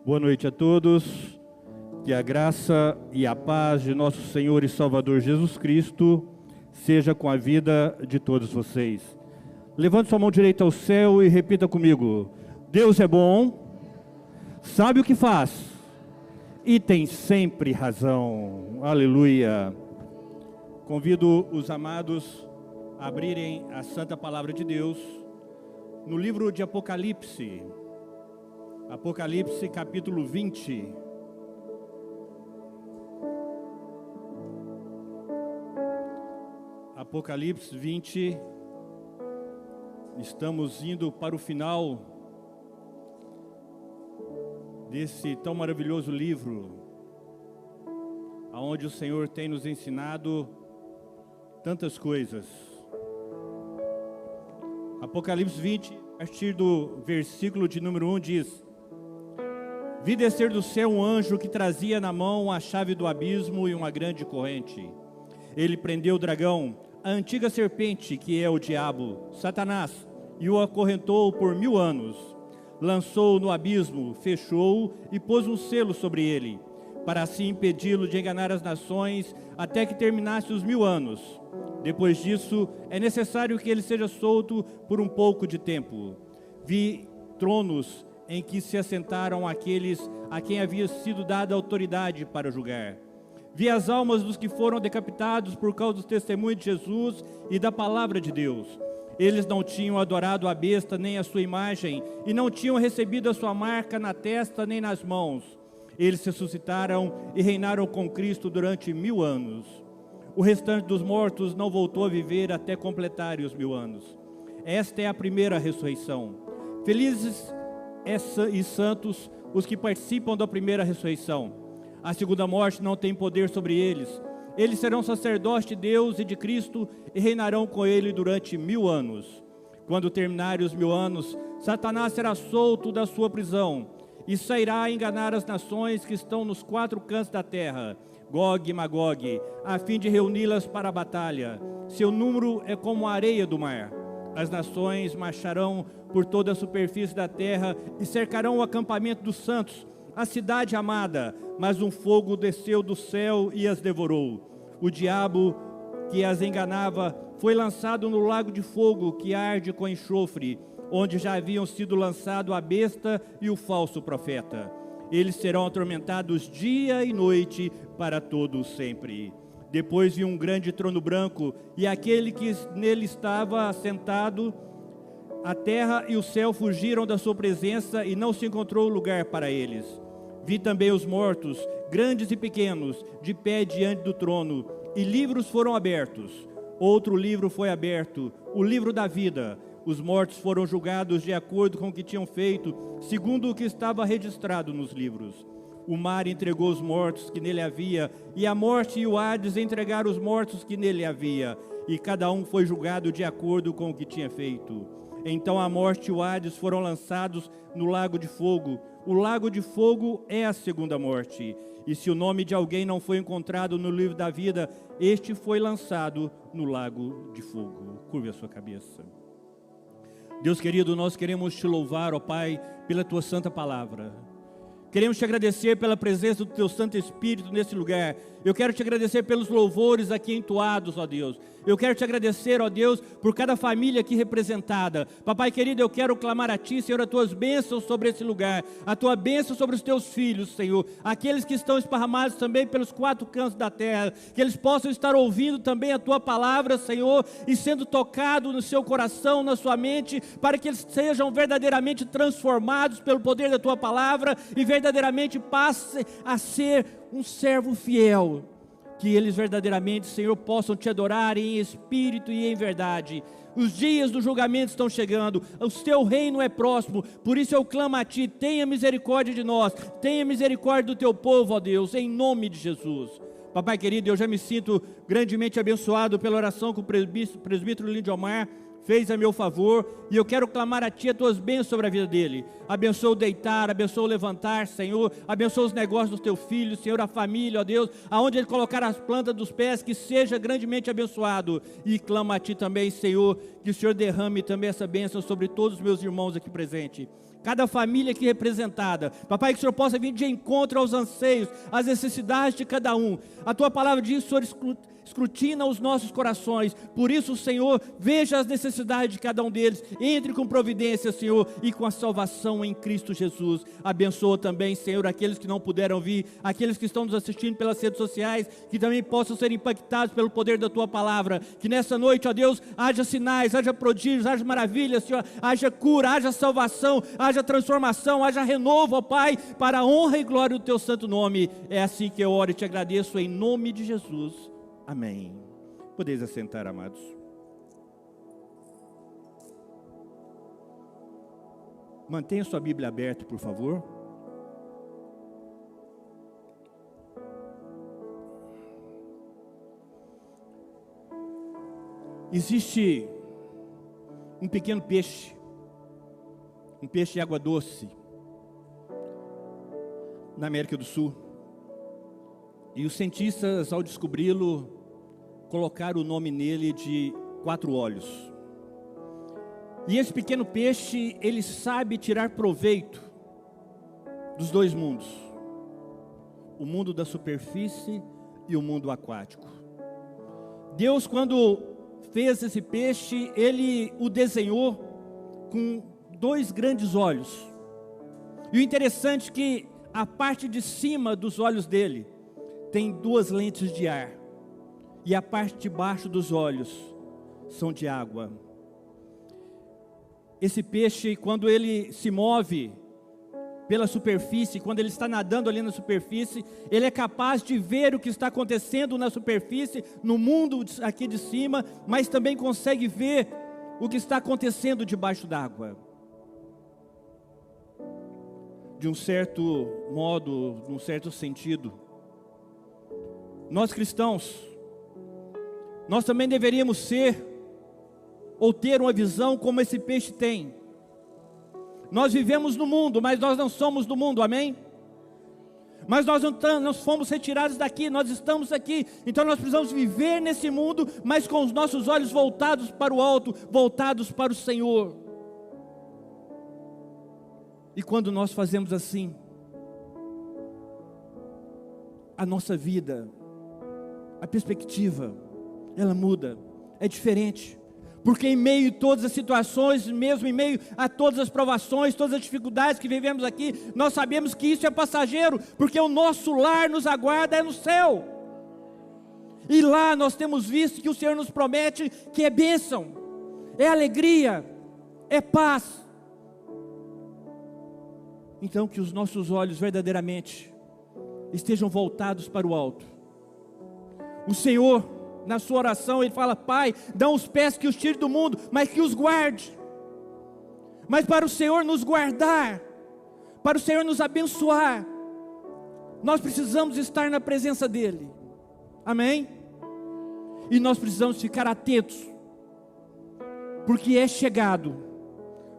Boa noite a todos, que a graça e a paz de nosso Senhor e Salvador Jesus Cristo seja com a vida de todos vocês. Levante sua mão direita ao céu e repita comigo: Deus é bom, sabe o que faz e tem sempre razão. Aleluia. Convido os amados a abrirem a Santa Palavra de Deus no livro de Apocalipse. Apocalipse capítulo 20. Apocalipse 20. Estamos indo para o final desse tão maravilhoso livro, aonde o Senhor tem nos ensinado tantas coisas. Apocalipse 20, a partir do versículo de número 1 diz: Vi descer do céu um anjo que trazia na mão a chave do abismo e uma grande corrente. Ele prendeu o dragão, a antiga serpente, que é o diabo, Satanás, e o acorrentou por 1000 anos. Lançou-o no abismo, fechou-o e pôs um selo sobre ele, para assim impedi-lo de enganar as nações, até que terminasse os 1000 anos. Depois disso, é necessário que ele seja solto por um pouco de tempo. Vi tronos em que se assentaram aqueles a quem havia sido dada autoridade para julgar. Vi as almas dos que foram decapitados por causa do testemunho de Jesus e da palavra de Deus. Eles não tinham adorado a besta nem a sua imagem, e não tinham recebido a sua marca na testa nem nas mãos. Eles ressuscitaram e reinaram com Cristo durante 1000 anos. O restante dos mortos não voltou a viver até completarem os 1000 anos. Esta é a primeira ressurreição. Felizes e santos os que participam da primeira ressurreição. A segunda morte não tem poder sobre eles. Eles serão sacerdotes de Deus e de Cristo e reinarão com ele durante 1000 anos. Quando terminarem os 1000 anos, Satanás será solto da sua prisão e sairá a enganar as nações que estão nos 4 cantos da terra, Gog e Magog, a fim de reuni-las para a batalha. Seu número é como a areia do mar. As nações marcharão por toda a superfície da terra e cercarão o acampamento dos santos, a cidade amada, mas um fogo desceu do céu e as devorou. O diabo que as enganava foi lançado no lago de fogo que arde com enxofre, onde já haviam sido lançados a besta e o falso profeta. Eles serão atormentados dia e noite para todo sempre. Depois vi um grande trono branco e aquele que nele estava assentado. A terra e o céu fugiram da sua presença e não se encontrou lugar para eles. Vi também os mortos, grandes e pequenos, de pé diante do trono, e livros foram abertos. Outro livro foi aberto, o livro da vida. Os mortos foram julgados de acordo com o que tinham feito, segundo o que estava registrado nos livros. O mar entregou os mortos que nele havia, e a morte e o Hades entregaram os mortos que nele havia, e cada um foi julgado de acordo com o que tinha feito. Então a morte e o Hades foram lançados no lago de fogo. O lago de fogo é a segunda morte. E se o nome de alguém não foi encontrado no livro da vida, este foi lançado no lago de fogo. Curve a sua cabeça. Deus querido, nós queremos te louvar, ó Pai, pela tua santa palavra. Queremos te agradecer pela presença do teu Santo Espírito nesse lugar. Eu quero te agradecer pelos louvores aqui entoados, ó Deus. Eu quero te agradecer, ó Deus, por cada família aqui representada. Papai querido, eu quero clamar a Ti, Senhor, as Tuas bênçãos sobre esse lugar. A Tua bênção sobre os Teus filhos, Senhor. Aqueles que estão esparramados também pelos 4 cantos da terra. Que eles possam estar ouvindo também a Tua palavra, Senhor, e sendo tocado no seu coração, na sua mente, para que eles sejam verdadeiramente transformados pelo poder da Tua palavra e verdadeiramente passe a ser um servo fiel, que eles verdadeiramente, Senhor, possam te adorar em espírito e em verdade. Os dias do julgamento estão chegando, o teu reino é próximo, por isso eu clamo a Ti, tenha misericórdia de nós, tenha misericórdia do teu povo, ó Deus, em nome de Jesus. Papai querido, eu já me sinto grandemente abençoado pela oração que o presbítero Lindomar fez a meu favor, e eu quero clamar a Ti as Tuas bênçãos sobre a vida dele. Abençoa o deitar, abençoa o levantar, Senhor, abençoa os negócios do Teu filho, Senhor, a família, ó Deus, aonde ele colocar as plantas dos pés, que seja grandemente abençoado, e clamo a Ti também, Senhor, que o Senhor derrame também essa bênção sobre todos os meus irmãos aqui presentes. cada família aqui representada. Papai, que o Senhor possa vir de encontro aos anseios, às necessidades de cada um. A Tua palavra diz, Senhor, escrutina os nossos corações. Por isso, Senhor, veja as necessidades de cada um deles. Entre com providência, Senhor, e com a salvação em Cristo Jesus. Abençoa também, Senhor, aqueles que não puderam vir, aqueles que estão nos assistindo pelas redes sociais, que também possam ser impactados pelo poder da Tua palavra. Que nessa noite, ó Deus, haja sinais, haja prodígios, haja maravilhas, Senhor, haja cura, haja salvação, haja transformação, haja renovo, ó Pai, para a honra e glória do Teu santo nome. É assim que eu oro e te agradeço em nome de Jesus. Amém. Podeis assentar, amados. Mantenha sua Bíblia aberta, por favor. Existe um pequeno peixe, um peixe de água doce, na América do Sul. E os cientistas, ao descobri-lo, colocaram o nome nele de 4 olhos. E esse pequeno peixe, ele sabe tirar proveito dos 2 mundos. O mundo da superfície e o mundo aquático. Deus, quando fez esse peixe, Ele o desenhou com 2 grandes olhos. E o interessante é que a parte de cima dos olhos dele tem 2 lentes de ar. E a parte de baixo dos olhos são de água. Esse peixe, quando ele se move pela superfície, quando ele está nadando ali na superfície, ele é capaz de ver o que está acontecendo na superfície, no mundo aqui de cima, mas também consegue ver o que está acontecendo debaixo d'água. De um certo modo, num certo sentido, nós cristãos, nós também deveríamos ser, ou ter uma visão como esse peixe tem. Nós vivemos no mundo, mas nós não somos do mundo, amém? Mas nós não fomos retirados daqui, nós estamos aqui. Então nós precisamos viver nesse mundo, mas com os nossos olhos voltados para o alto, voltados para o Senhor. E quando nós fazemos assim, a nossa vida, a perspectiva, ela muda, é diferente. Porque em meio a todas as situações, mesmo em meio a todas as provações, todas as dificuldades que vivemos aqui, nós sabemos que isso é passageiro, porque o nosso lar nos aguarda é no céu. E lá nós temos visto que o Senhor nos promete que é bênção, é alegria, é paz. Então que os nossos olhos verdadeiramente estejam voltados para o alto. O Senhor, na sua oração, Ele fala: Pai, dá os pés que os tire do mundo, mas que os guarde. Mas para o Senhor nos guardar, para o Senhor nos abençoar, nós precisamos estar na presença dEle, amém? E nós precisamos ficar atentos, porque é chegado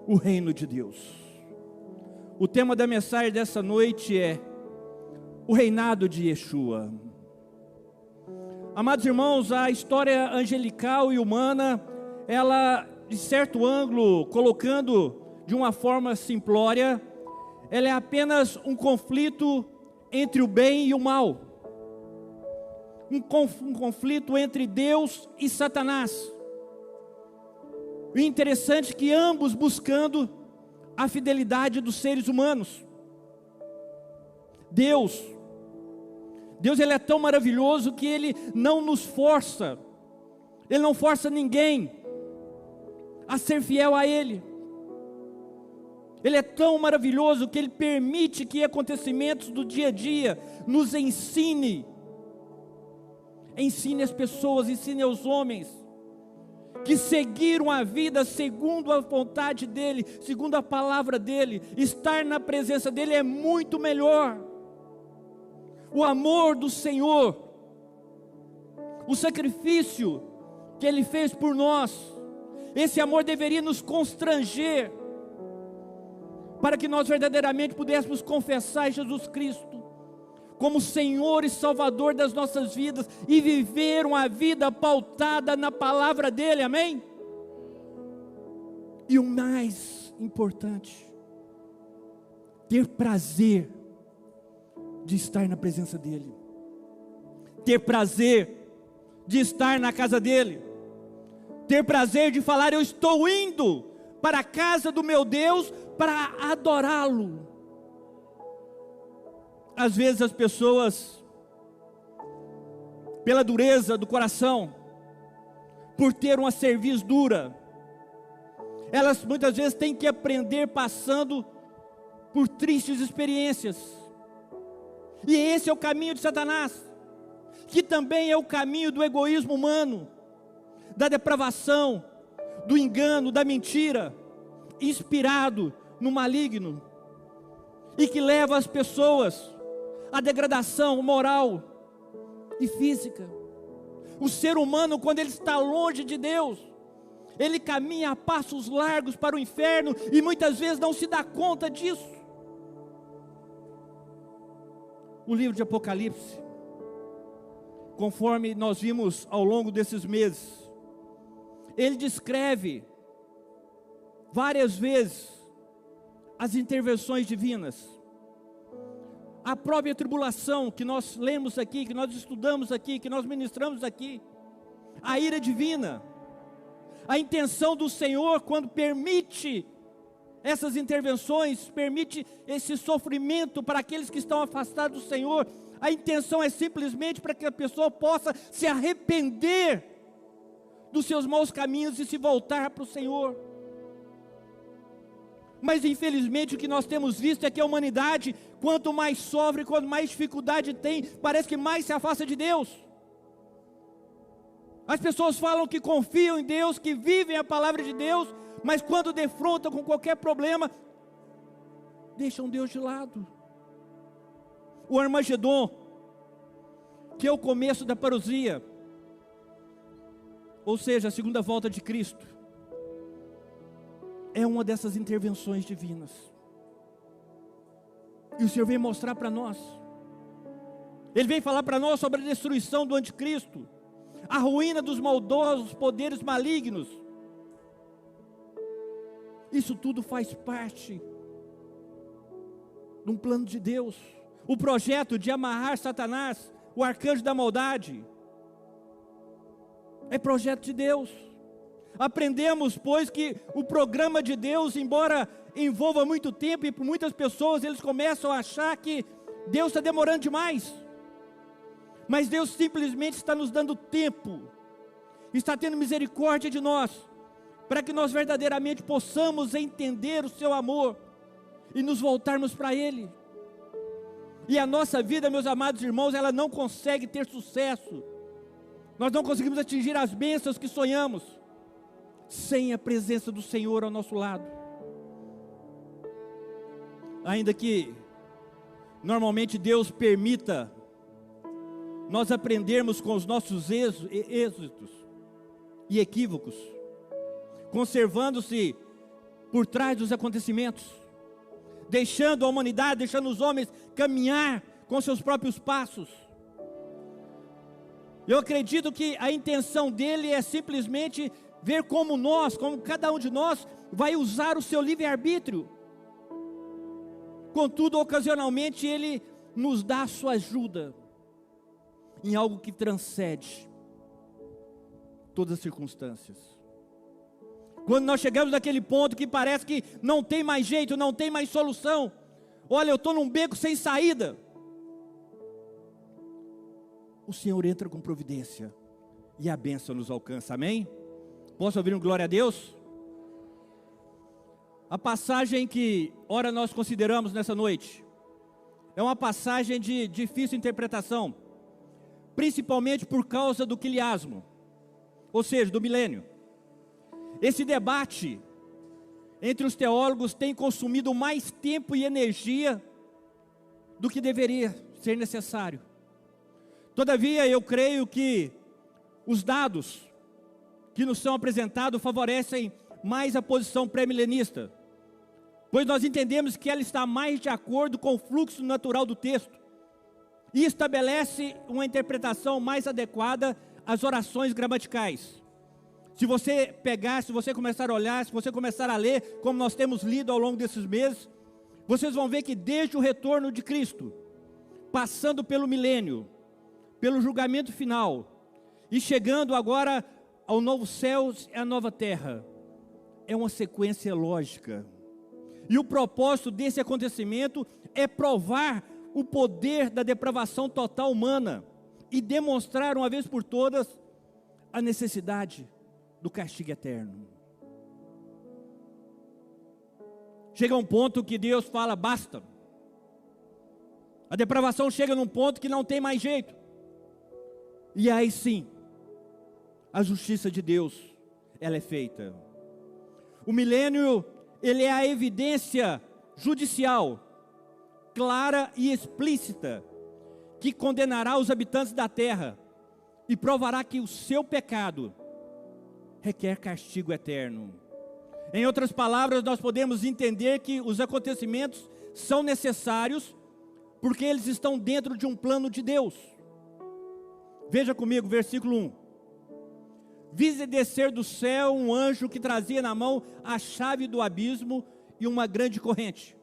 o reino de Deus. O tema da mensagem dessa noite é o reinado de Yeshua. Amados irmãos, a história angelical e humana, ela, de certo ângulo, colocando de uma forma simplória, ela é apenas um conflito entre o bem e o mal. Um conflito entre Deus e Satanás. O interessante é que ambos buscando a fidelidade dos seres humanos. Deus, Ele é tão maravilhoso que Ele não nos força, Ele não força ninguém a ser fiel a Ele. Ele é tão maravilhoso que Ele permite que acontecimentos do dia a dia nos ensine as pessoas, ensine aos homens, que seguiram a vida segundo a vontade dEle, segundo a palavra dEle. Estar na presença dEle é muito melhor. O amor do Senhor, o sacrifício que Ele fez por nós, esse amor deveria nos constranger, para que nós verdadeiramente pudéssemos confessar Jesus Cristo como Senhor e Salvador das nossas vidas, e viver uma vida pautada na palavra dEle, amém? E o mais importante, ter prazer de estar na presença dEle, ter prazer de estar na casa dEle, ter prazer de falar: eu estou indo para a casa do meu Deus para adorá-lo. Às vezes as pessoas, pela dureza do coração, por ter uma cerviz dura, elas muitas vezes têm que aprender passando por tristes experiências. E esse é o caminho de Satanás, que também é o caminho do egoísmo humano, da depravação, do engano, da mentira, inspirado no maligno, e que leva as pessoas à degradação moral e física. O ser humano, quando ele está longe de Deus, ele caminha a passos largos para o inferno, e muitas vezes não se dá conta disso. O livro de Apocalipse, conforme nós vimos ao longo desses meses, ele descreve várias vezes as intervenções divinas, a própria tribulação que nós lemos aqui, que nós estudamos aqui, que nós ministramos aqui, a ira divina, a intenção do Senhor quando permite essas intervenções, permite esse sofrimento para aqueles que estão afastados do Senhor. A intenção é simplesmente para que a pessoa possa se arrepender dos seus maus caminhos e se voltar para o Senhor. Mas infelizmente o que nós temos visto é que a humanidade, quanto mais sofre, quanto mais dificuldade tem, parece que mais se afasta de Deus. As pessoas falam que confiam em Deus, que vivem a palavra de Deus, mas quando defrontam com qualquer problema, deixam Deus de lado. O Armagedon, que é o começo da parousia, ou seja, a segunda volta de Cristo, é uma dessas intervenções divinas. E o Senhor vem mostrar para nós, Ele vem falar para nós sobre a destruição do anticristo, a ruína dos maldosos poderes malignos. Isso tudo faz parte de um plano de Deus. O projeto de amarrar Satanás, o arcanjo da maldade, é projeto de Deus. Aprendemos, pois, que o programa de Deus, embora envolva muito tempo, e por muitas pessoas eles começam a achar que Deus está demorando demais, mas Deus simplesmente está nos dando tempo, está tendo misericórdia de nós, para que nós verdadeiramente possamos entender o seu amor e nos voltarmos para Ele. E a nossa vida, meus amados irmãos, ela não consegue ter sucesso, nós não conseguimos atingir as bênçãos que sonhamos sem a presença do Senhor ao nosso lado. Ainda que normalmente Deus permita nós aprendermos com os nossos êxitos e equívocos, conservando-se por trás dos acontecimentos, deixando a humanidade, deixando os homens caminhar com seus próprios passos. Eu acredito que a intenção dele é simplesmente ver como nós, como cada um de nós vai usar o seu livre-arbítrio. Contudo, ocasionalmente Ele nos dá a sua ajuda em algo que transcende todas as circunstâncias. Quando nós chegamos naquele ponto que parece que não tem mais jeito, não tem mais solução, olha, eu estou num beco sem saída, o Senhor entra com providência e a bênção nos alcança, amém? Posso ouvir um glória a Deus? A passagem que, ora, nós consideramos nessa noite, é uma passagem de difícil interpretação, principalmente por causa do quiliasmo, ou seja, do milênio. Esse debate entre os teólogos tem consumido mais tempo e energia do que deveria ser necessário. Todavia, eu creio que os dados que nos são apresentados favorecem mais a posição pré-milenista, pois nós entendemos que ela está mais de acordo com o fluxo natural do texto e estabelece uma interpretação mais adequada às orações gramaticais. Se você pegar, se você começar a olhar, se você começar a ler, como nós temos lido ao longo desses meses, vocês vão ver que desde o retorno de Cristo, passando pelo milênio, pelo julgamento final, e chegando agora ao novo céu e à nova terra, é uma sequência lógica. E o propósito desse acontecimento é provar o poder da depravação total humana e demonstrar uma vez por todas a necessidade do castigo eterno. Chega um ponto que Deus fala, basta. A depravação chega num ponto que não tem mais jeito. E aí sim, a justiça de Deus, ela é feita. O milênio, ele é a evidência judicial, clara e explícita, que condenará os habitantes da terra e provará que o seu pecado requer castigo eterno. Em outras palavras, nós podemos entender que os acontecimentos são necessários porque eles estão dentro de um plano de Deus. Veja comigo, versículo 1. Vi descer do céu um anjo que trazia na mão a chave do abismo e uma grande corrente.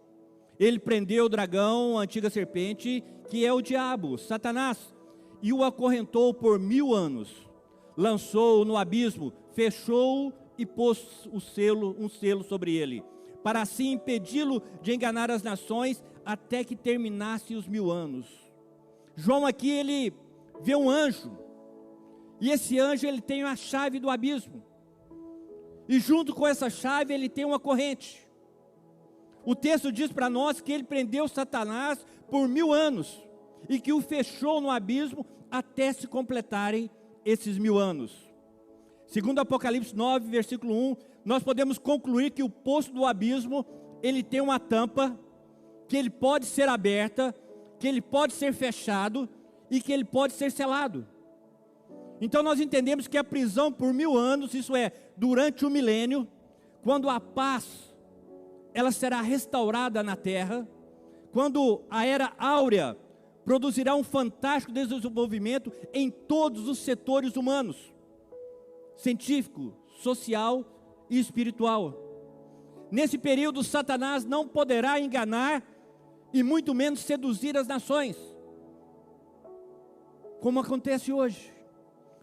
Ele prendeu o dragão, a antiga serpente, que é o diabo, Satanás, e o acorrentou por 1000 anos. Lançou-o no abismo, fechou-o e pôs um selo sobre ele, para assim impedi-lo de enganar as nações até que terminasse os 1000 anos. João aqui, ele vê um anjo, e esse anjo ele tem a chave do abismo, e junto com essa chave ele tem uma corrente. O texto diz para nós que ele prendeu Satanás por 1000 anos, e que o fechou no abismo até se completarem esses 1000 anos. Segundo Apocalipse 9, versículo 1, nós podemos concluir que o poço do abismo, ele tem uma tampa, que ele pode ser aberta, que ele pode ser fechado, e que ele pode ser selado. Então nós entendemos que a prisão por 1000 anos, isso é, durante o milênio, quando a paz, ela será restaurada na terra, quando a era áurea produzirá um fantástico desenvolvimento em todos os setores humanos, científico, social e espiritual. Nesse período, Satanás não poderá enganar e muito menos seduzir as nações, como acontece hoje.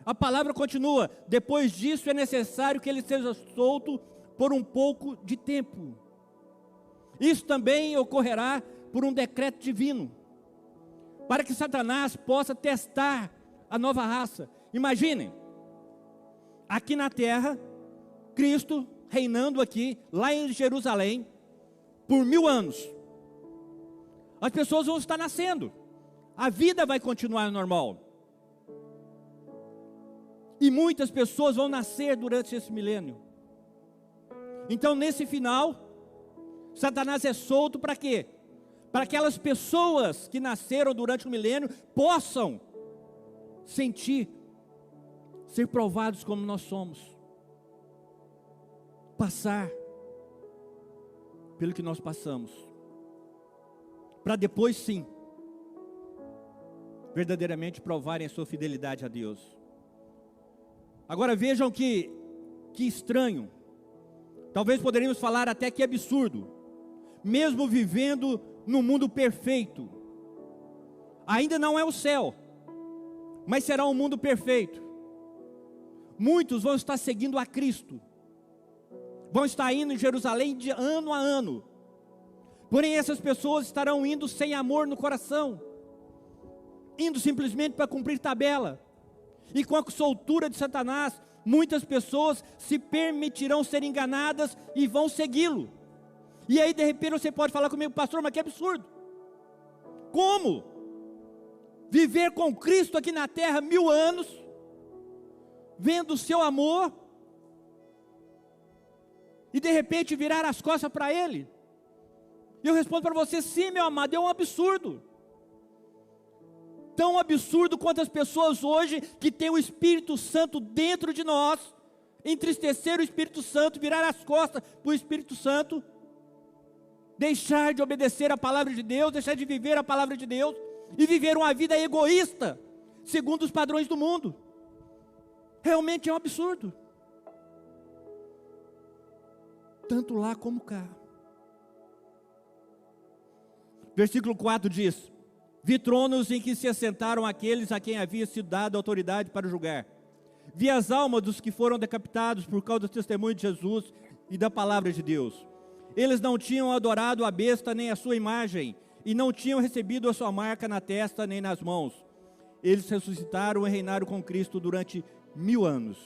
A palavra continua, depois disso é necessário que ele seja solto por um pouco de tempo. Isso também ocorrerá por um decreto divino, para que Satanás possa testar a nova raça. Imaginem, aqui na terra, Cristo reinando aqui, lá em Jerusalém, por 1000 anos. As pessoas vão estar nascendo, a vida vai continuar normal. E muitas pessoas vão nascer durante esse milênio. Então, nesse final, Satanás é solto para quê? Para aquelas pessoas que nasceram durante o milênio possam sentir, ser provados como nós somos, passar pelo que nós passamos, para depois sim, verdadeiramente provarem a sua fidelidade a Deus. Agora vejam que estranho, talvez poderíamos falar até que absurdo, mesmo vivendo no mundo perfeito, ainda não é o céu, mas será um mundo perfeito. Muitos vão estar seguindo a Cristo, vão estar indo em Jerusalém de ano a ano, porém essas pessoas estarão indo sem amor no coração, indo simplesmente para cumprir tabela, e com a soltura de Satanás, muitas pessoas se permitirão ser enganadas e vão segui-lo. E aí de repente você pode falar comigo, pastor, mas que absurdo, como viver com Cristo aqui na terra 1000 anos, vendo o seu amor, e de repente virar as costas para Ele? E eu respondo para você, sim, meu amado, é um absurdo. Tão absurdo quanto as pessoas hoje que têm o Espírito Santo dentro de nós, entristecer o Espírito Santo, virar as costas para o Espírito Santo, deixar de obedecer a palavra de Deus, deixar de viver a palavra de Deus, e viver uma vida egoísta, segundo os padrões do mundo. Realmente é um absurdo, tanto lá como cá. Versículo 4 diz: vi tronos em que se assentaram aqueles a quem havia sido dada autoridade para julgar. Vi as almas dos que foram decapitados por causa do testemunho de Jesus e da palavra de Deus. Eles não tinham adorado a besta nem a sua imagem, e não tinham recebido a sua marca na testa nem nas mãos. Eles ressuscitaram e reinaram com Cristo durante 1000 anos.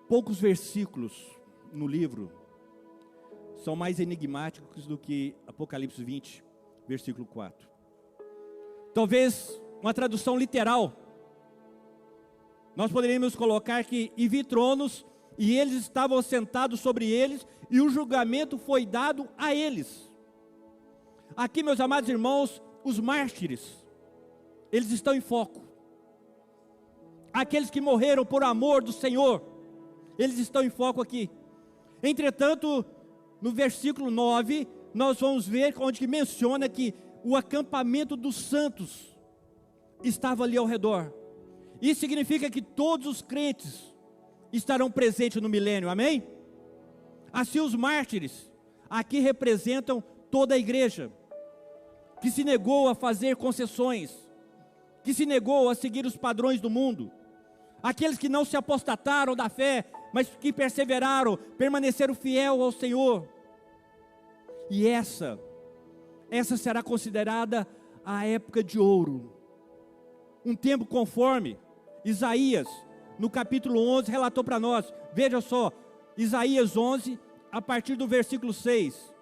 Poucos versículos no livro são mais enigmáticos do que Apocalipse 20, versículo 4. Talvez uma tradução literal, nós poderíamos colocar que e vi tronos, e eles estavam sentados sobre eles, e o julgamento foi dado a eles. Aqui, meus amados irmãos, os mártires, eles estão em foco. Aqueles que morreram por amor do Senhor, eles estão em foco aqui. Entretanto, no versículo 9, nós vamos ver onde que menciona que o acampamento dos santos estava ali ao redor. Isso significa que todos os crentes estarão presentes no milênio, amém? Assim os mártires aqui representam toda a igreja, que se negou a fazer concessões, que se negou a seguir os padrões do mundo, aqueles que não se apostataram da fé, mas que perseveraram, permaneceram fiel ao Senhor. E essa será considerada a época de ouro, um tempo conforme Isaías, no capítulo 11, relatou para nós. Veja só, Isaías 11, a partir do versículo 6.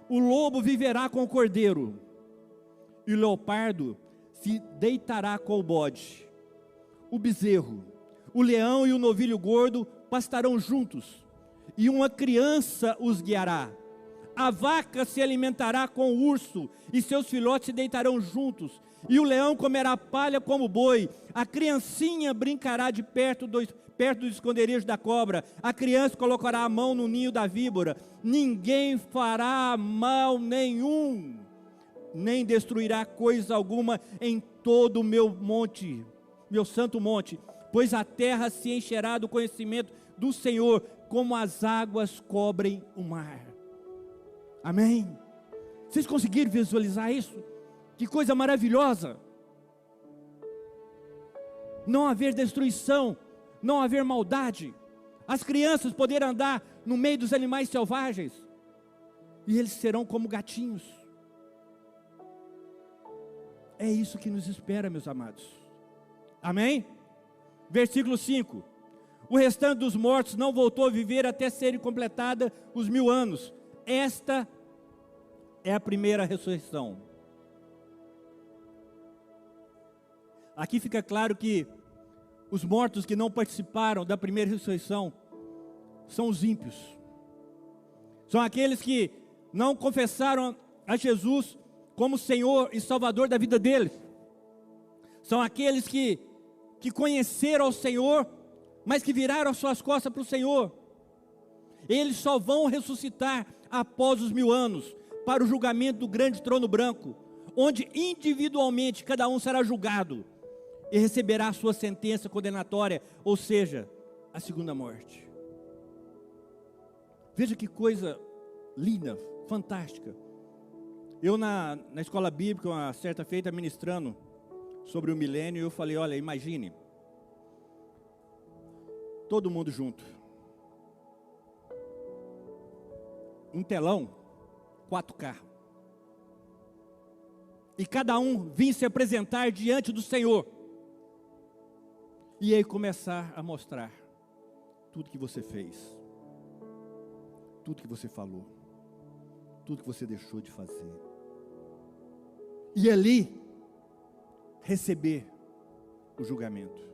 O lobo viverá com o cordeiro, e o leopardo se deitará com o bode. O bezerro, o leão e o novilho gordo pastarão juntos, e uma criança os guiará. A vaca se alimentará com o urso, e seus filhotes se deitarão juntos, e o leão comerá palha como o boi. A criancinha brincará de perto do esconderijo da cobra. A criança colocará a mão no ninho da víbora. Ninguém fará mal nenhum, nem destruirá coisa alguma em todo o meu monte, meu santo monte, pois a terra se encherá do conhecimento do Senhor, como as águas cobrem o mar. Amém? Vocês conseguiram visualizar isso? Que coisa maravilhosa! Não haver destruição, não haver maldade, as crianças poderem andar no meio dos animais selvagens, e eles serão como gatinhos. É isso que nos espera, meus amados. Amém? Versículo 5. O restante dos mortos não voltou a viver até serem completados os 1000 anos. Esta é a primeira ressurreição. Aqui fica claro que os mortos que não participaram da primeira ressurreição são os ímpios. São aqueles que não confessaram a Jesus como Senhor e Salvador da vida deles. São aqueles que conheceram ao Senhor, mas que viraram as suas costas para o Senhor. Eles só vão ressuscitar após os 1000 anos, para o julgamento do grande trono branco, onde individualmente cada um será julgado e receberá a sua sentença condenatória, ou seja, a segunda morte. Veja que coisa linda, fantástica. Eu na escola bíblica, uma certa feita, ministrando sobre o milênio, eu falei, olha, imagine, todo mundo junto, um telão, 4K, e cada um vinha se apresentar diante do Senhor, e aí começar a mostrar tudo que você fez, tudo que você falou, tudo que você deixou de fazer, e ali receber o julgamento.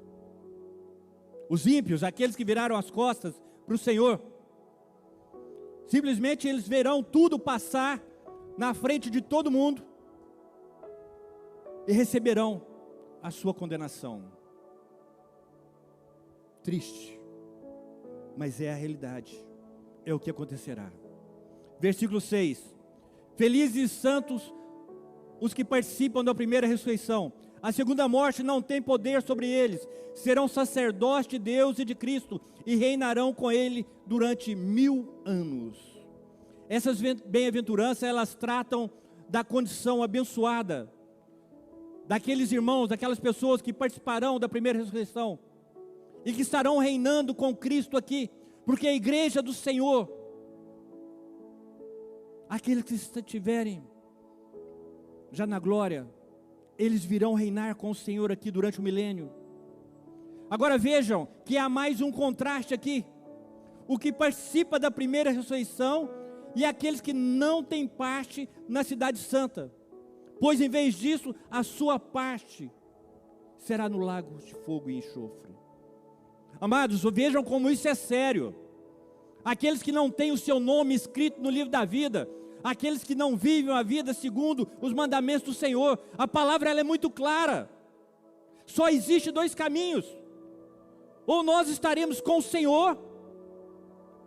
Os ímpios, aqueles que viraram as costas para o Senhor, simplesmente eles verão tudo passar na frente de todo mundo e receberão a sua condenação. Triste, mas é a realidade, é o que acontecerá. Versículo 6. Felizes e santos os que participam da primeira ressurreição. A segunda morte não tem poder sobre eles. Serão sacerdotes de Deus e de Cristo e reinarão com Ele durante 1000 anos. Essas bem-aventuranças, elas tratam da condição abençoada daqueles irmãos, daquelas pessoas que participarão da primeira ressurreição e que estarão reinando com Cristo aqui, porque a igreja do Senhor, aqueles que estiverem já na glória, eles virão reinar com o Senhor aqui durante o milênio. Agora vejam que há mais um contraste aqui: o que participa da primeira ressurreição e aqueles que não têm parte na cidade santa, pois em vez disso, a sua parte será no lago de fogo e enxofre. Amados, vejam como isso é sério. Aqueles que não têm o seu nome escrito no livro da vida, aqueles que não vivem a vida segundo os mandamentos do Senhor, a palavra ela é muito clara. Só existe dois caminhos: ou nós estaremos com o Senhor,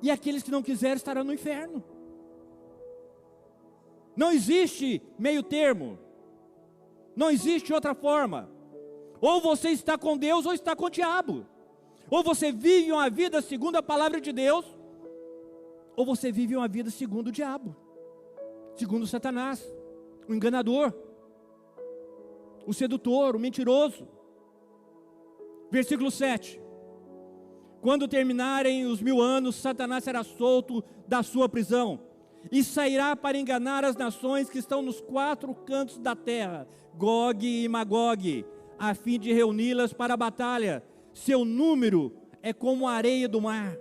e aqueles que não quiserem estarão no inferno. Não existe meio termo, não existe outra forma. Ou você está com Deus ou está com o diabo. Ou você vive uma vida segundo a palavra de Deus, ou você vive uma vida segundo o diabo, segundo Satanás, o enganador, o sedutor, o mentiroso. Versículo 7: quando terminarem os 1000 anos, Satanás será solto da sua prisão e sairá para enganar as nações que estão nos 4 cantos da terra, Gog e Magog, a fim de reuni-las para a batalha. Seu número é como a areia do mar.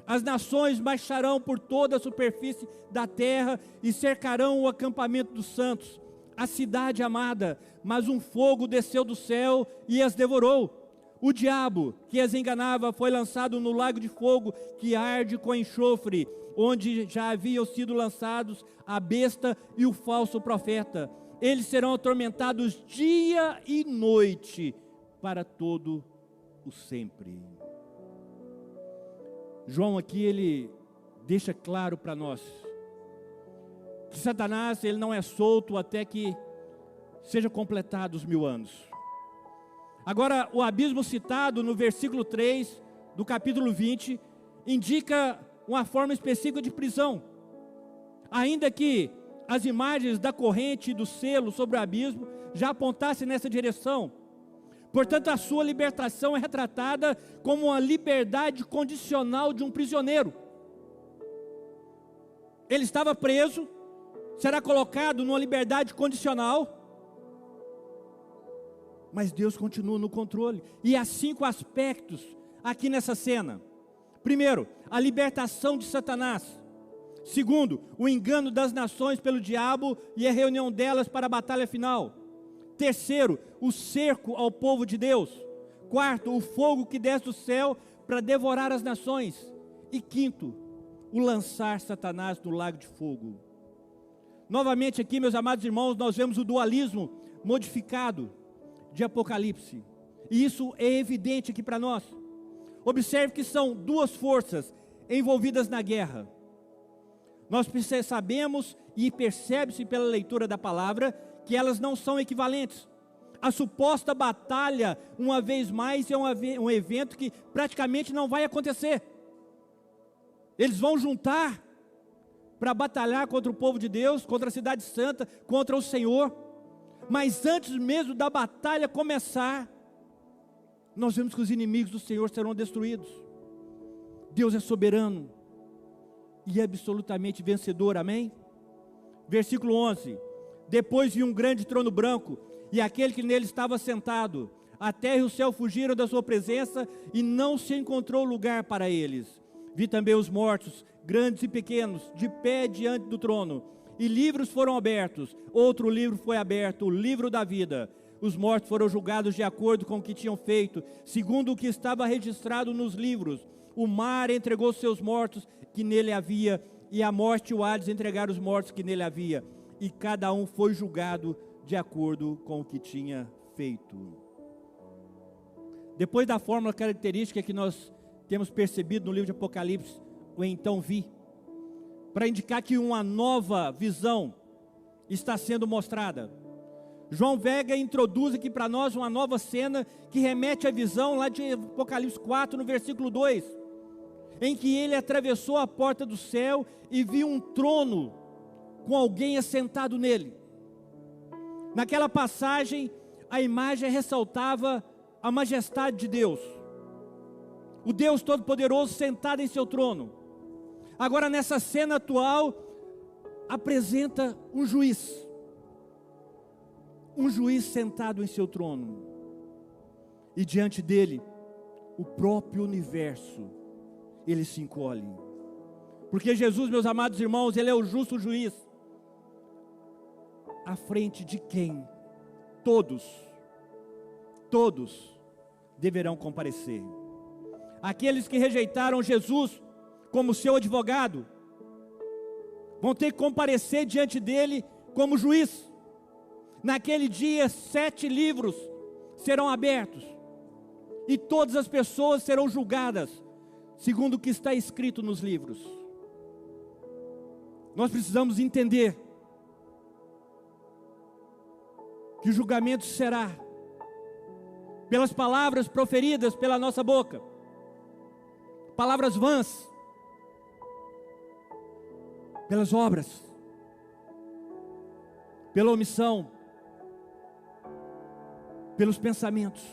As nações marcharão por toda a superfície da terra e cercarão o acampamento dos santos, a cidade amada, mas um fogo desceu do céu e as devorou. O diabo que as enganava foi lançado no lago de fogo que arde com enxofre, onde já haviam sido lançados a besta e o falso profeta. Eles serão atormentados dia e noite para todo o sempre. João aqui ele deixa claro para nós que Satanás ele não é solto até que seja completado os 1000 anos. Agora, o abismo citado no versículo 3 do capítulo 20 indica uma forma específica de prisão, ainda que as imagens da corrente e do selo sobre o abismo já apontassem nessa direção. Portanto, a sua libertação é retratada como uma liberdade condicional de um prisioneiro. Ele estava preso, será colocado numa liberdade condicional, mas Deus continua no controle. E há 5 aspectos aqui nessa cena. Primeiro, a libertação de Satanás. Segundo, o engano das nações pelo diabo e a reunião delas para a batalha final. Terceiro, o cerco ao povo de Deus. Quarto, o fogo que desce do céu para devorar as nações. E quinto, o lançar Satanás no lago de fogo. Novamente aqui, meus amados irmãos, nós vemos o dualismo modificado de Apocalipse. E isso é evidente aqui para nós. Observe que são 2 forças envolvidas na guerra. Nós sabemos e percebe-se pela leitura da palavra que elas não são equivalentes. A suposta batalha, uma vez mais, é um evento que praticamente não vai acontecer. Eles vão juntar para batalhar contra o povo de Deus, contra a cidade santa, contra o Senhor. Mas antes mesmo da batalha começar, nós vemos que os inimigos do Senhor serão destruídos. Deus é soberano e absolutamente vencedor, amém? Versículo 11: depois vi um grande trono branco, e aquele que nele estava sentado. A terra e o céu fugiram da sua presença, e não se encontrou lugar para eles. Vi também os mortos, grandes e pequenos, de pé diante do trono, e livros foram abertos. Outro livro foi aberto, o livro da vida. Os mortos foram julgados de acordo com o que tinham feito, segundo o que estava registrado nos livros. O mar entregou seus mortos que nele havia, e a morte e o Hades entregaram os mortos que nele havia, e cada um foi julgado de acordo com o que tinha feito. Depois da fórmula característica que nós temos percebido no livro de Apocalipse, o então vi, para indicar que uma nova visão está sendo mostrada. João Vega introduz aqui para nós uma nova cena que remete à visão lá de Apocalipse 4, no versículo 2. em que ele atravessou a porta do céu e viu um trono com alguém assentado nele. Naquela passagem, a imagem ressaltava a majestade de Deus, o Deus Todo-Poderoso sentado em seu trono. Agora, nessa cena atual, apresenta um juiz sentado em seu trono, e diante dele, o próprio universo, ele se encolhe, porque Jesus, meus amados irmãos, ele é o justo juiz, à frente de quem todos deverão comparecer. Aqueles que rejeitaram Jesus como seu advogado, vão ter que comparecer diante dele como juiz. Naquele dia, 7 livros serão abertos, e todas as pessoas serão julgadas, segundo o que está escrito nos livros. Nós precisamos entender que o julgamento será pelas palavras proferidas pela nossa boca, palavras vãs, pelas obras, pela omissão, pelos pensamentos.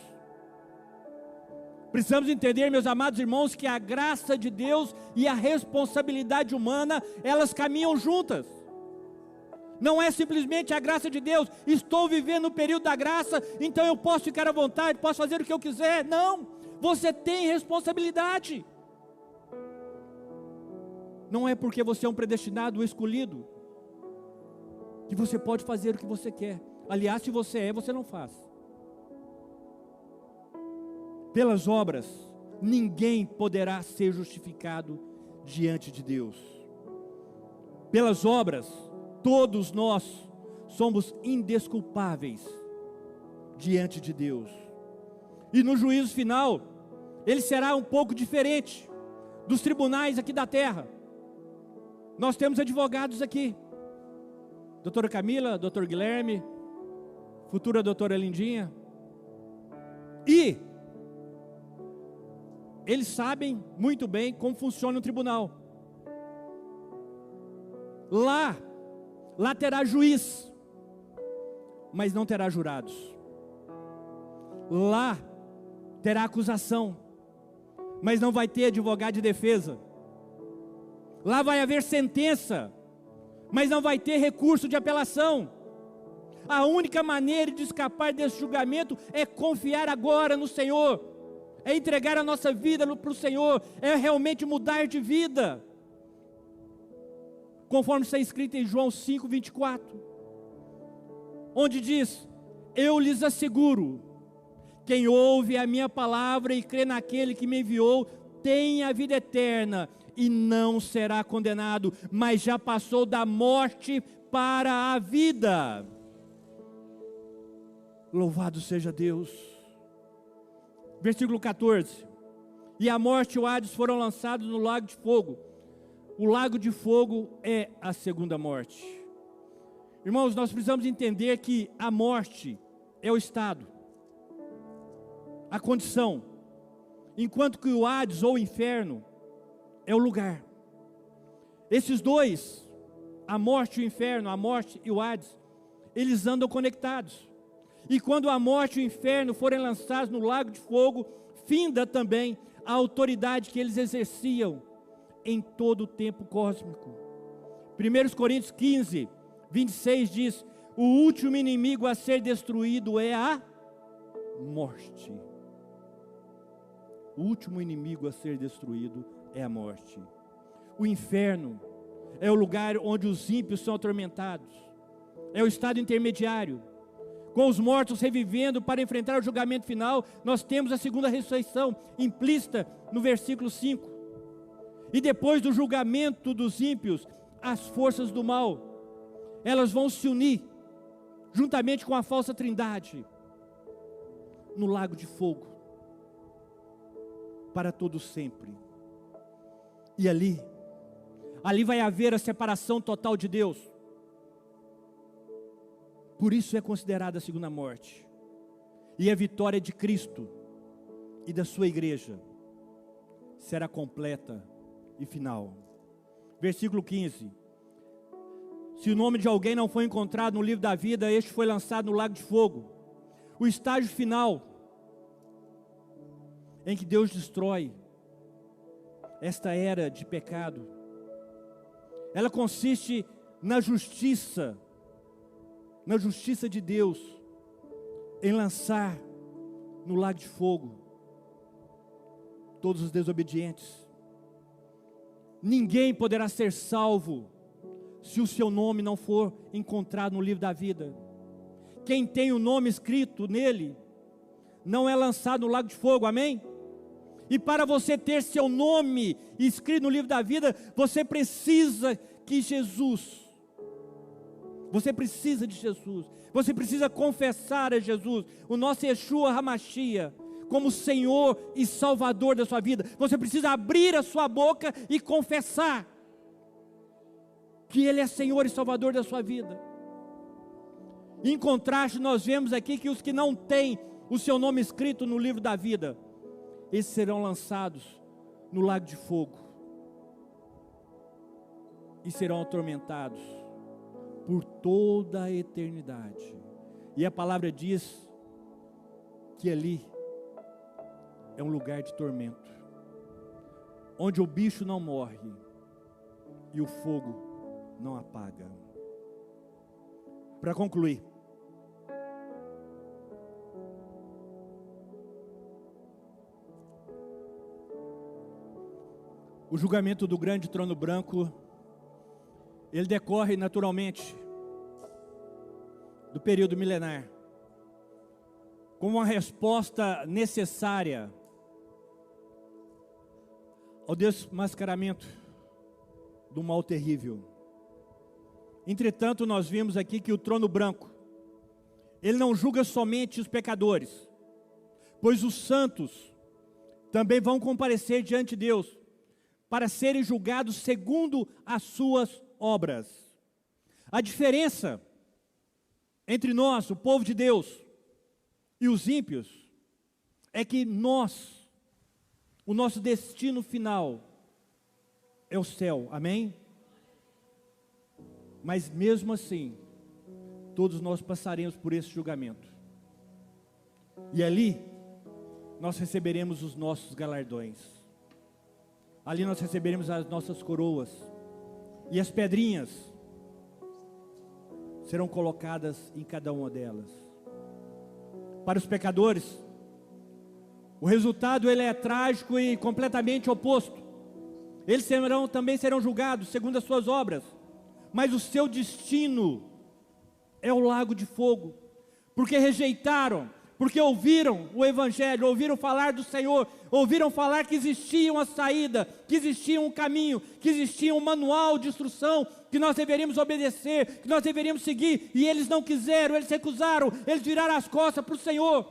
Precisamos entender, meus amados irmãos, que a graça de Deus e a responsabilidade humana, elas caminham juntas. Não é simplesmente a graça de Deus, estou vivendo o período da graça, então eu posso ficar à vontade, posso fazer o que eu quiser. Não, você tem responsabilidade. Não é porque você é um predestinado ou escolhido que você pode fazer o que você quer. Aliás, se você é, você não faz. Pelas obras, ninguém poderá ser justificado diante de Deus. Pelas obras, todos nós somos indesculpáveis diante de Deus. E no juízo final, ele será um pouco diferente dos tribunais aqui da terra. Nós temos advogados aqui, doutora Camila, doutor Guilherme, futura doutora Lindinha, e eles sabem muito bem como funciona o tribunal. Lá terá juiz, mas não terá jurados. Lá terá acusação, mas não vai ter advogado de defesa. Lá vai haver sentença, mas não vai ter recurso de apelação. A única maneira de escapar desse julgamento é confiar agora no Senhor, é entregar a nossa vida para o Senhor, é realmente mudar de vida, conforme está escrito em João 5:24, onde diz: eu lhes asseguro, quem ouve a minha palavra e crê naquele que me enviou, tem a vida eterna, e não será condenado, mas já passou da morte para a vida. Louvado seja Deus. Versículo 14: e a morte e o Hades foram lançados no lago de fogo. O lago de fogo é a segunda morte. Irmãos, nós precisamos entender que a morte é o estado, a condição, enquanto que o Hades ou o inferno é o lugar. Esses dois, a morte e o inferno, a morte e o Hades, eles andam conectados. E quando a morte e o inferno forem lançados no lago de fogo, finda também a autoridade que eles exerciam em todo o tempo cósmico. 1 Coríntios 15:26 diz: o último inimigo a ser destruído é a morte. O último inimigo a ser destruído é a morte. O inferno é o lugar onde os ímpios são atormentados, é o estado intermediário, com os mortos revivendo para enfrentar o julgamento final. Nós temos a segunda ressurreição implícita no versículo 5. E depois do julgamento dos ímpios, as forças do mal, elas vão se unir juntamente com a falsa trindade no lago de fogo para todo sempre. E ali vai haver a separação total de Deus. Por isso é considerada a segunda morte. E a vitória de Cristo e da sua igreja será completa e final. Versículo 15. Se o nome de alguém não foi encontrado no livro da vida, este foi lançado no lago de fogo. O estágio final, em que Deus destrói esta era de pecado, ela consiste na justiça de Deus, em lançar no lago de fogo todos os desobedientes. Ninguém poderá ser salvo se o seu nome não for encontrado no livro da vida. Quem tem o nome escrito nele não é lançado no lago de fogo, amém? E para você ter seu nome escrito no livro da vida, você precisa que Jesus, você precisa de Jesus, você precisa confessar a Jesus, o nosso Yeshua HaMashiach, como Senhor e Salvador da sua vida. Você precisa abrir a sua boca e confessar que Ele é Senhor e Salvador da sua vida. Em contraste, nós vemos aqui que os que não têm o seu nome escrito no livro da vida, esses serão lançados no lago de fogo e serão atormentados por toda a eternidade. E a palavra diz que ali é um lugar de tormento, onde o bicho não morre e o fogo não apaga. Para concluir, o julgamento do grande trono branco, ele decorre naturalmente do período milenar, como uma resposta necessária ao desmascaramento do mal terrível. Entretanto, nós vimos aqui que o trono branco, ele não julga somente os pecadores, pois os santos também vão comparecer diante de Deus, para serem julgados segundo as suas obras. A diferença entre nós, o povo de Deus, e os ímpios, é que nós, o nosso destino final é o céu, amém? Mas mesmo assim, todos nós passaremos por esse julgamento, e ali nós receberemos os nossos galardões. Ali nós receberemos as nossas coroas, e as pedrinhas serão colocadas em cada uma delas. Para os pecadores, o resultado ele é trágico e completamente oposto. Eles também serão julgados segundo as suas obras, mas o seu destino é o lago de fogo, porque rejeitaram, porque ouviram o Evangelho, ouviram falar do Senhor, ouviram falar que existia uma saída, que existia um caminho, que existia um manual de instrução, que nós deveríamos obedecer, que nós deveríamos seguir, e eles não quiseram, eles recusaram, eles viraram as costas para o Senhor.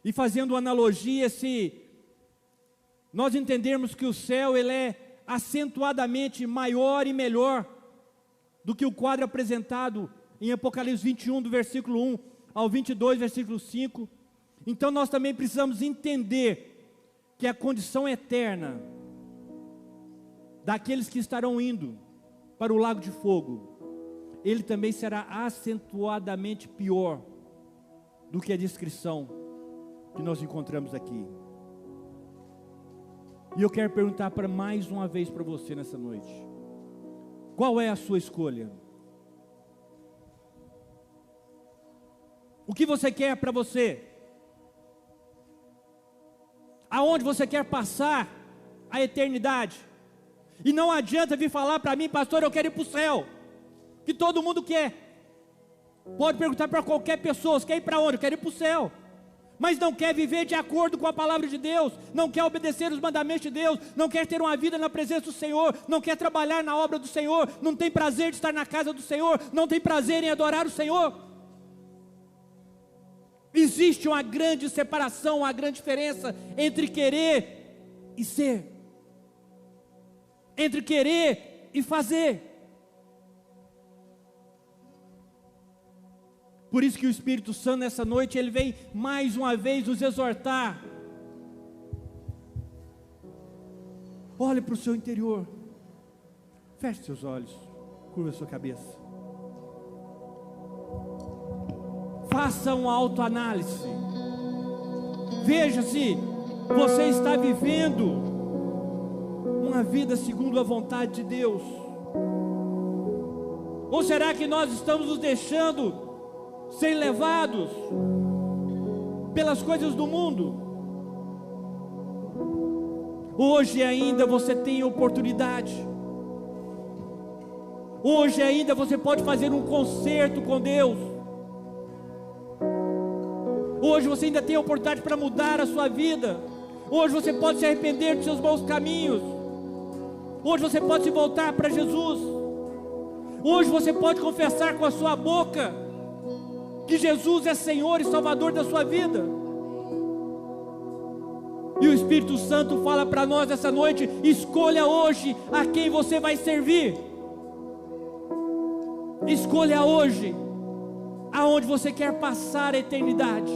E fazendo uma analogia, se nós entendermos que o céu ele é acentuadamente maior e melhor do que o quadro apresentado em Apocalipse 21, do versículo 1 ao 22, versículo 5. Então nós também precisamos entender que a condição eterna daqueles que estarão indo para o lago de fogo, ele também será acentuadamente pior do que a descrição que nós encontramos aqui. E eu quero perguntar para mais uma vez para você nessa noite: qual é a sua escolha? O que você quer para você? Aonde você quer passar a eternidade? E não adianta vir falar para mim: pastor, eu quero ir para o céu, que todo mundo quer. Pode perguntar para qualquer pessoa: você quer ir para onde? Eu quero ir para o céu. Mas não quer viver de acordo com a palavra de Deus, não quer obedecer os mandamentos de Deus, não quer ter uma vida na presença do Senhor, não quer trabalhar na obra do Senhor, não tem prazer de estar na casa do Senhor, não tem prazer em adorar o Senhor. Existe uma grande separação, uma grande diferença entre querer e ser, entre querer e fazer. Por isso que o Espírito Santo nessa noite, ele vem mais uma vez nos exortar olhe para o seu interior. Feche seus olhos, curva a sua cabeça. Faça uma autoanálise. Veja se você está vivendo uma vida segundo a vontade de Deus. Ou será que nós estamos nos deixando ser levados pelas coisas do mundo? Hoje ainda você tem oportunidade. Hoje ainda você pode fazer um concerto com Deus. Hoje você ainda tem a oportunidade para mudar a sua vida. Hoje você pode se arrepender dos seus maus caminhos. Hoje você pode se voltar para Jesus. Hoje você pode confessar com a sua boca que Jesus é Senhor e Salvador da sua vida. E o Espírito Santo fala para nós essa noite: escolha hoje a quem você vai servir. Escolha hoje aonde você quer passar a eternidade.